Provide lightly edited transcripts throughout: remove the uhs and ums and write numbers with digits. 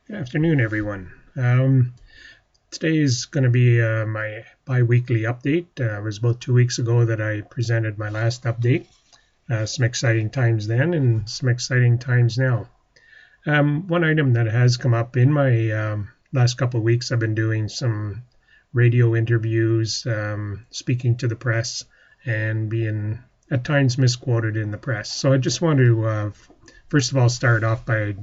Good afternoon, everyone. Today is going to be my bi-weekly update. It was about 2 weeks ago that I presented my last update. Some exciting times then and some exciting times now. One item that has come up in my last couple of weeks, I've been doing some radio interviews, speaking to the press, and being at times misquoted in the press. So I just want to, first of all, start off by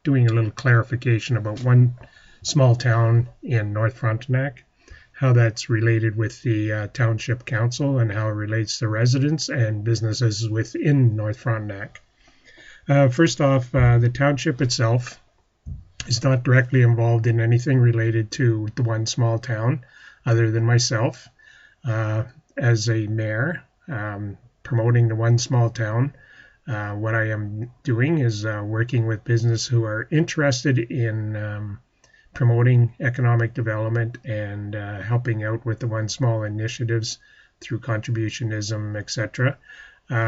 doing a little clarification about one small town in North Frontenac, how that's related with the township council and how it relates to residents and businesses within North Frontenac. First off, the township itself is not directly involved in anything related to the one small town other than myself as a mayor promoting the one small town. What I am doing is working with business who are interested in promoting economic development and helping out with the one small initiatives through contributionism, etc.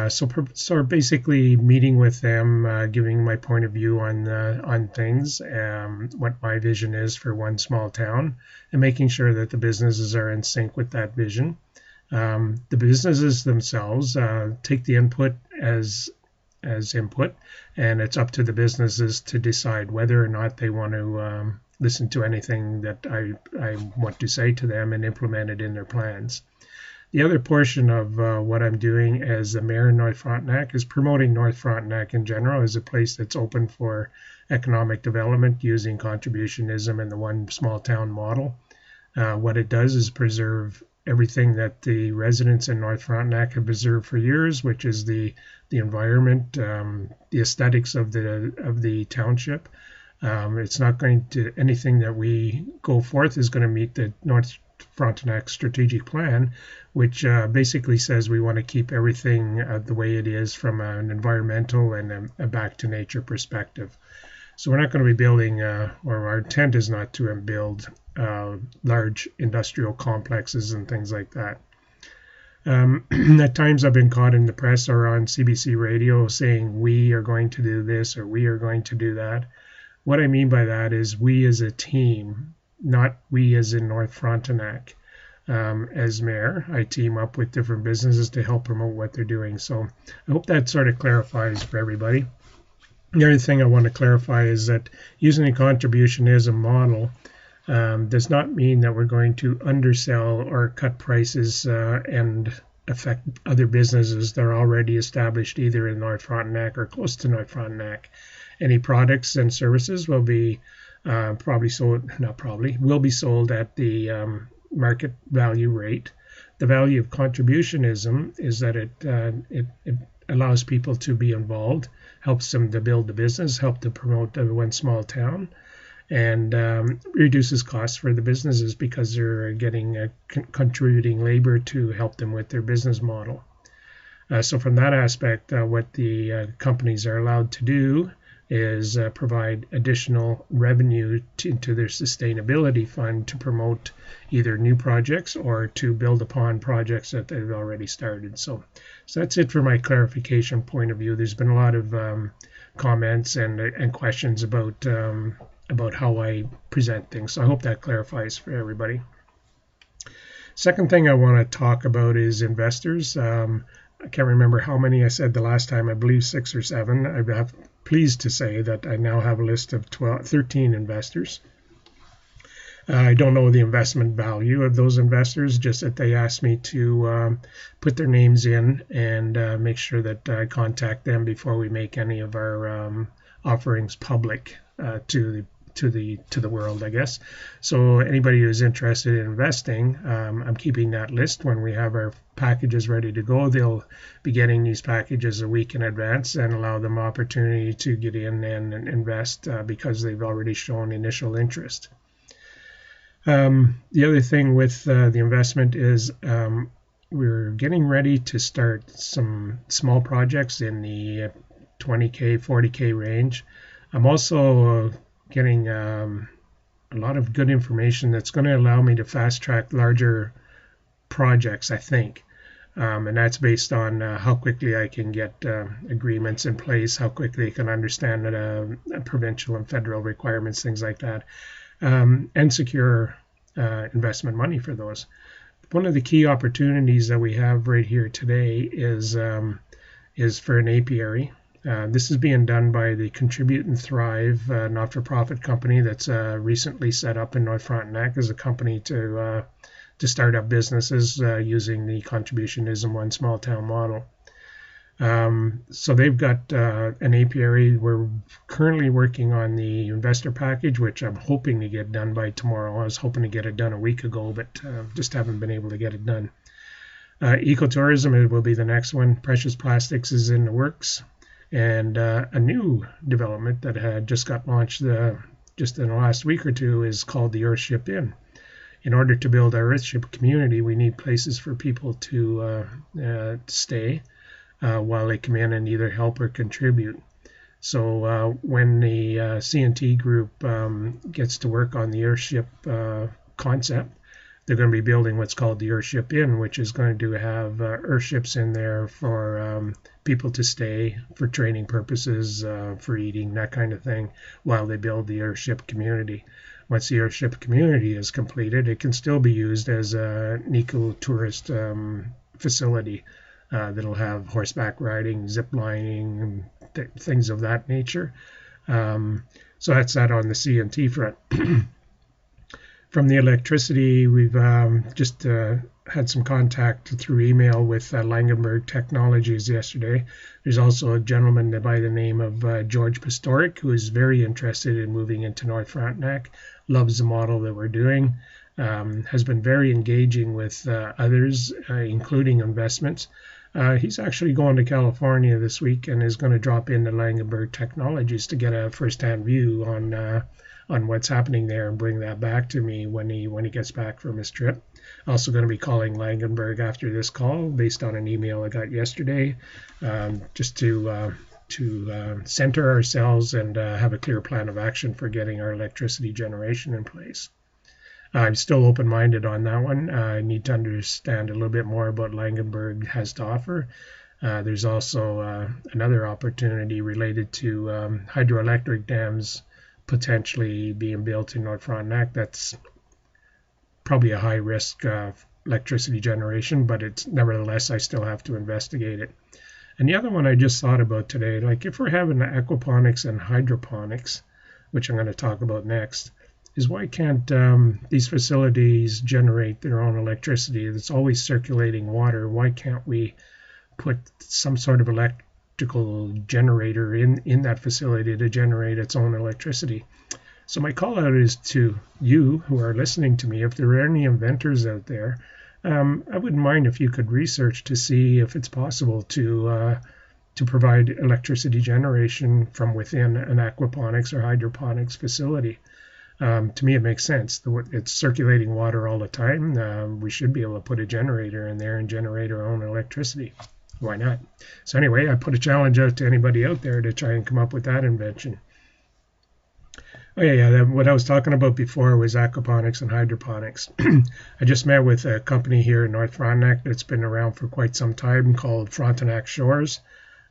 So basically meeting with them, giving my point of view on things, what my vision is for one small town, and making sure that the businesses are in sync with that vision. The businesses themselves take the input as input, and it's up to the businesses to decide whether or not they want to listen to anything that I want to say to them and implement it in their plans. The other portion of what I'm doing as the mayor in North Frontenac is promoting North Frontenac in general as a place that's open for economic development using contributionism and the one small town model. What it does is preserve everything that the residents in North Frontenac have preserved for years, which is the environment, the aesthetics of the township. It's not going to, anything that we go forth is going to meet the North Frontenac strategic plan, which basically says we want to keep everything the way it is from an environmental and a back to nature perspective. So we're not going to be building, or our intent is not to build large industrial complexes and things like that. At times I've been caught in the press or on CBC radio saying we are going to do this or we are going to do that. What I mean by that is we as a team, not we as in North Frontenac. As mayor, I team up with different businesses to help promote what they're doing. So I hope that sort of clarifies for everybody. The other thing I want to clarify is that using a contributionism model does not mean that we're going to undersell or cut prices and affect other businesses that are already established either in North Frontenac or close to North Frontenac. Any products and services will be will be sold at the market value rate. The value of contributionism is that it allows people to be involved, helps them to build the business, help to promote the one small town, and reduces costs for the businesses because they're getting contributing labor to help them with their business model. So from that aspect, what the companies are allowed to do is provide additional revenue into their sustainability fund to promote either new projects or to build upon projects that they've already started. So that's it for my clarification point of view. There's been a lot of comments and questions about how I present things. So I hope that clarifies for everybody. Second thing I want to talk about is investors. I can't remember how many I said the last time. I believe 6 or 7. I'm pleased to say that I now have a list of 13 investors. I don't know the investment value of those investors, just that they asked me to put their names in and make sure that I contact them before we make any of our offerings public to the world, I guess. So anybody who's interested in investing, I'm keeping that list. When we have our packages ready to go, they'll be getting these packages a week in advance and allow them opportunity to get in and invest because they've already shown initial interest. The other thing with the investment is we're getting ready to start some small projects in the 20K, 40K range. I'm also getting a lot of good information that's going to allow me to fast track larger projects, I think. And that's based on how quickly I can get agreements in place, how quickly I can understand provincial and federal requirements, things like that, and secure investment money for those. One of the key opportunities that we have right here today is for an apiary. This is being done by the Contribute and Thrive not-for-profit company that's recently set up in North Frontenac as a company to start up businesses using the Contributionism one small town model. So they've got an apiary. We're currently working on the investor package, which I'm hoping to get done by tomorrow. I was hoping to get it done a week ago, but just haven't been able to get it done. Ecotourism, it will be the next one. Precious plastics is in the works. And a new development that had just got launched just in the last week or two is called the Earthship Inn. In order to build our Earthship community, we need places for people to stay while they come in and either help or contribute. So when the CNT group gets to work on the Earthship concept, they're going to be building what's called the Earthship Inn, which is going to have Earthships in there for people to stay, for training purposes, for eating, that kind of thing, while they build the Earthship community. Once the Earthship community is completed, it can still be used as an eco-tourist facility that'll have horseback riding, zip lining, and things of that nature. So that's that on the CNT front. From the electricity, we've just had some contact through email with Langenberg Technologies yesterday. There's also a gentleman by the name of George Pastoric, who is very interested in moving into North Frontenac, loves the model that we're doing, has been very engaging with others, including investments. He's actually going to California this week and is going to drop into Langenberg Technologies to get a first-hand view on what's happening there and bring that back to me when he gets back from his trip. Also going to be calling Langenberg after this call based on an email I got yesterday, just to center ourselves and have a clear plan of action for getting our electricity generation in place. I'm still open-minded on that one. I need to understand a little bit more about what Langenberg has to offer. There's also another opportunity related to hydroelectric dams potentially being built in North Frontenac. That's probably a high risk electricity generation, but it's nevertheless, I still have to investigate it. And the other one I just thought about today, like if we're having aquaponics and hydroponics, which I'm going to talk about next, is why can't these facilities generate their own electricity? It's always circulating water. Why can't we put some sort of electrical generator in that facility to generate its own electricity? So my call out is to you who are listening to me. If there are any inventors out there, I wouldn't mind if you could research to see if it's possible to provide electricity generation from within an aquaponics or hydroponics facility. To me, it makes sense. It's circulating water all the time. We should be able to put a generator in there and generate our own electricity. Why not? So anyway, I put a challenge out to anybody out there to try and come up with that invention. Oh yeah, what I was talking about before was aquaponics and hydroponics. I just met with a company here in North Frontenac that's been around for quite some time called Frontenac Shores.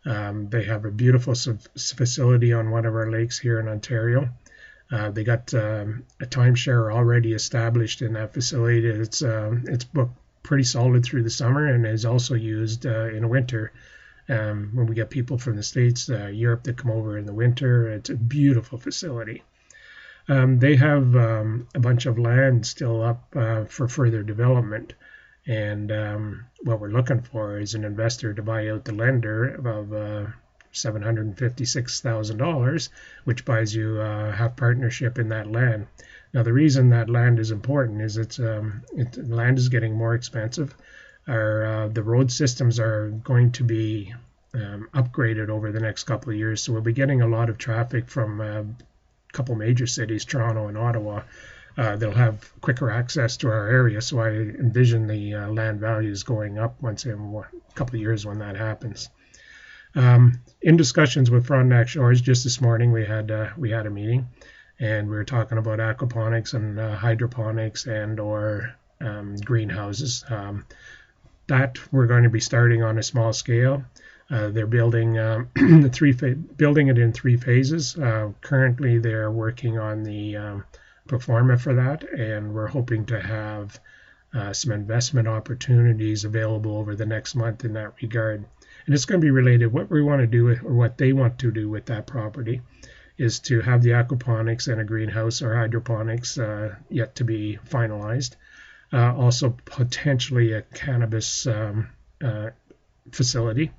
They have a beautiful facility on one of our lakes here in Ontario. They got a timeshare already established in that facility. It's booked pretty solid through the summer and is also used in the winter. When we get people from the States, Europe that come over in the winter, it's a beautiful facility. They have a bunch of land still up for further development. And what we're looking for is an investor to buy out the lender of $756,000, which buys you half partnership in that land. Now, the reason that land is important is land is getting more expensive. The road systems are going to be upgraded over the next couple of years, so we'll be getting a lot of traffic from a couple major cities, Toronto and Ottawa. They'll have quicker access to our area, so I envision the land values going up once in a couple of years when that happens. In discussions with Frontenac Shores just this morning, we had a meeting, and we were talking about aquaponics and hydroponics and or greenhouses. that we're going to be starting on a small scale. They're building building it in 3 phases. Currently, they're working on the pro forma for that, and we're hoping to have some investment opportunities available over the next month in that regard. And it's going to be related. What we want to do, or what they want to do with that property, is to have the aquaponics and a greenhouse or hydroponics yet to be finalized. Also, potentially a cannabis facility,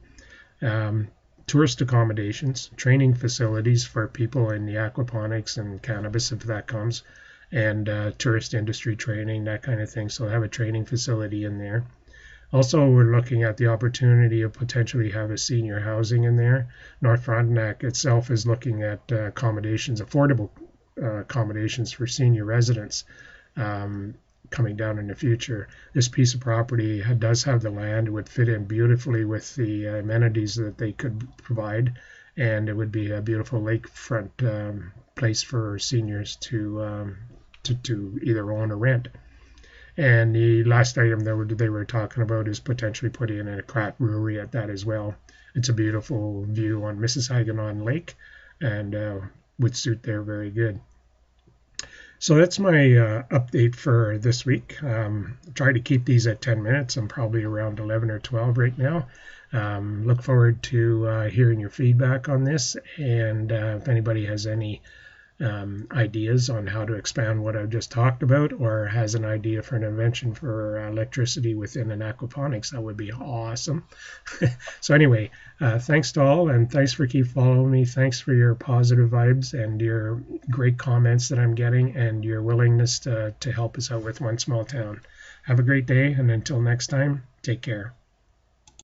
tourist accommodations, training facilities for people in the aquaponics and cannabis if that comes, and tourist industry training, that kind of thing. So have a training facility in there. Also, we're looking at the opportunity of potentially have a senior housing in there. North Frontenac itself is looking at accommodations, affordable accommodations for senior residents coming down in the future. This piece of property does have the land. It would fit in beautifully with the amenities that they could provide, and it would be a beautiful lakefront place for seniors to either own or rent. And the last item that they were talking about is potentially putting in a craft brewery at that as well. It's a beautiful view on Mississauga Lake, and would suit there very good. So that's my update for this week. Try to keep these at 10 minutes. I'm probably around 11 or 12 right now. Look forward to hearing your feedback on this, and if anybody has any ideas on how to expand what I've just talked about, or has an idea for an invention for electricity within an aquaponics, that would be awesome. So anyway, thanks to all, and thanks for keep following me. Thanks for your positive vibes and your great comments that I'm getting, and your willingness to help us out with One Small Town. Have a great day, and until next time, take care.